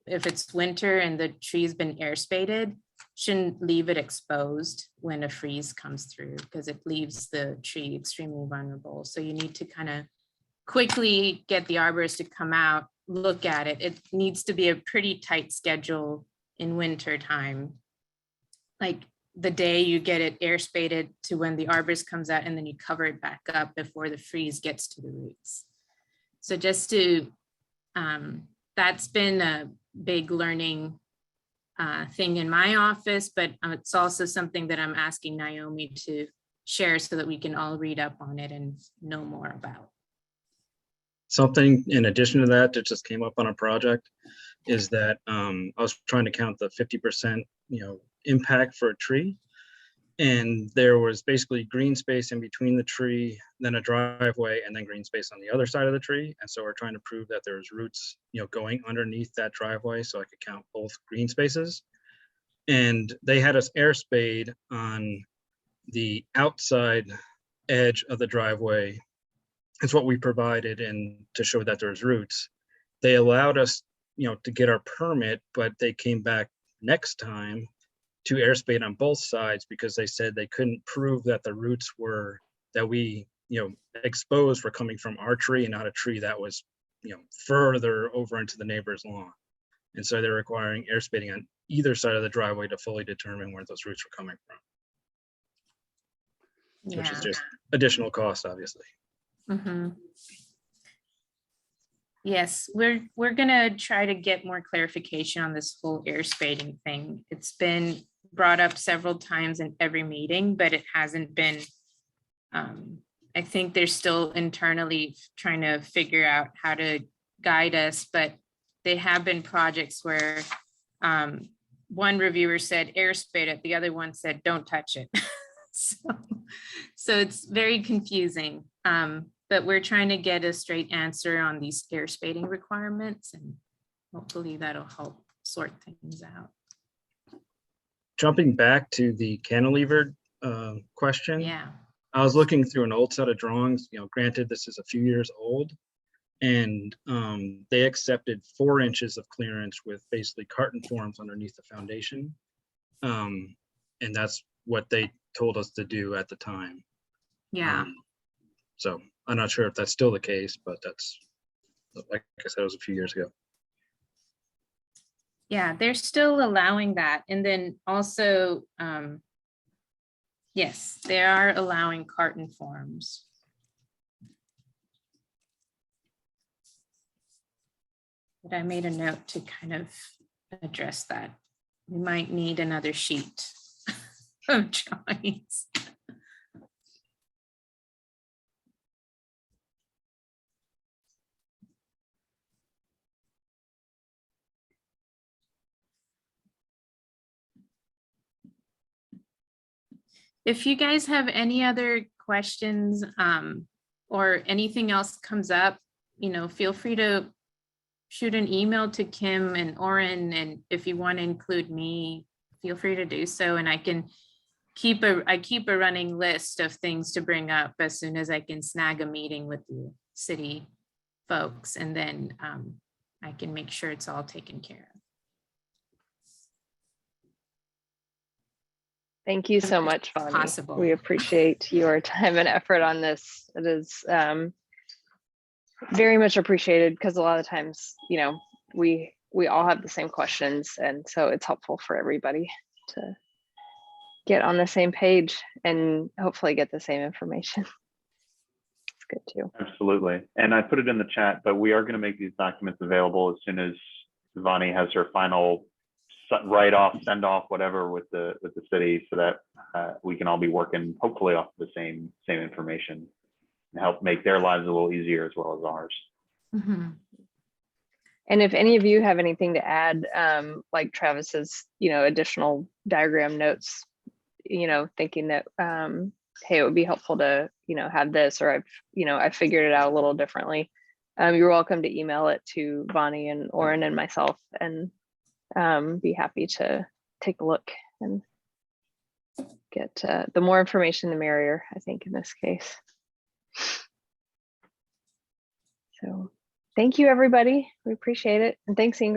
[SPEAKER 2] it's winter and the tree's been air spaded, shouldn't leave it exposed when a freeze comes through, because it leaves the tree extremely vulnerable. So you need to kind of quickly get the arborist to come out, look at it. It needs to be a pretty tight schedule in winter time. Like the day you get it air spaded to when the arborist comes out, and then you cover it back up before the freeze gets to the roots. So just to, that's been a big learning thing in my office, but it's also something that I'm asking Naomi to share so that we can all read up on it and know more about.
[SPEAKER 6] Something in addition to that that just came up on a project is that I was trying to count the 50%, impact for a tree. And there was basically green space in between the tree, then a driveway, and then green space on the other side of the tree. And so we're trying to prove that there's roots, going underneath that driveway, so I could count both green spaces. And they had us air spade on the outside edge of the driveway. It's what we provided, and to show that there's roots. They allowed us, to get our permit, but they came back next time to air spade on both sides because they said they couldn't prove that the roots were that we exposed were coming from our tree and not a tree that was further over into the neighbor's lawn. And so they're requiring air spading on either side of the driveway to fully determine where those roots were coming from, which is just additional cost, obviously.
[SPEAKER 2] Mm-hmm. Yes, we're gonna try to get more clarification on this whole air spading thing. It's been brought up several times in every meeting, but it hasn't been, I think they're still internally trying to figure out how to guide us, but they have been projects where one reviewer said air spade it, the other one said don't touch it. So it's very confusing. But we're trying to get a straight answer on these air spading requirements, and hopefully that'll help sort things out.
[SPEAKER 6] Jumping back to the cantilevered question.
[SPEAKER 2] Yeah.
[SPEAKER 6] I was looking through an old set of drawings, granted this is a few years old, and they accepted 4 inches of clearance with basically carton forms underneath the foundation. And that's what they told us to do at the time.
[SPEAKER 2] Yeah.
[SPEAKER 6] So I'm not sure if that's still the case, but that's, like I said, it was a few years ago.
[SPEAKER 2] Yeah, they're still allowing that. And then also Yes, they are allowing carton forms. But I made a note to kind of address that. We might need another sheet of drawings. If you guys have any other questions or anything else comes up, feel free to shoot an email to Kim and Oren, and if you want to include me, feel free to do so. And I can keep a running list of things to bring up as soon as I can snag a meeting with the city folks, and then I can make sure it's all taken care of.
[SPEAKER 1] Thank you so much, Vani.
[SPEAKER 2] Possible.
[SPEAKER 1] We appreciate your time and effort on this. It is very much appreciated, because a lot of times, we all have the same questions, and so it's helpful for everybody to get on the same page and hopefully get the same information. It's good too.
[SPEAKER 3] Absolutely. And I put it in the chat, but we are going to make these documents available as soon as Vani has her final write off, send off, whatever with the city, so that we can all be working hopefully off the same information and help make their lives a little easier as well as ours.
[SPEAKER 2] Mm-hmm.
[SPEAKER 1] And if any of you have anything to add, like Travis's, additional diagram notes, thinking that, hey, it would be helpful to, have this, or I've figured it out a little differently. You're welcome to email it to Vani and Oren and myself, and be happy to take a look and get the more information, the merrier, I think, in this case. So thank you, everybody. We appreciate it. And thanks, Ingrid.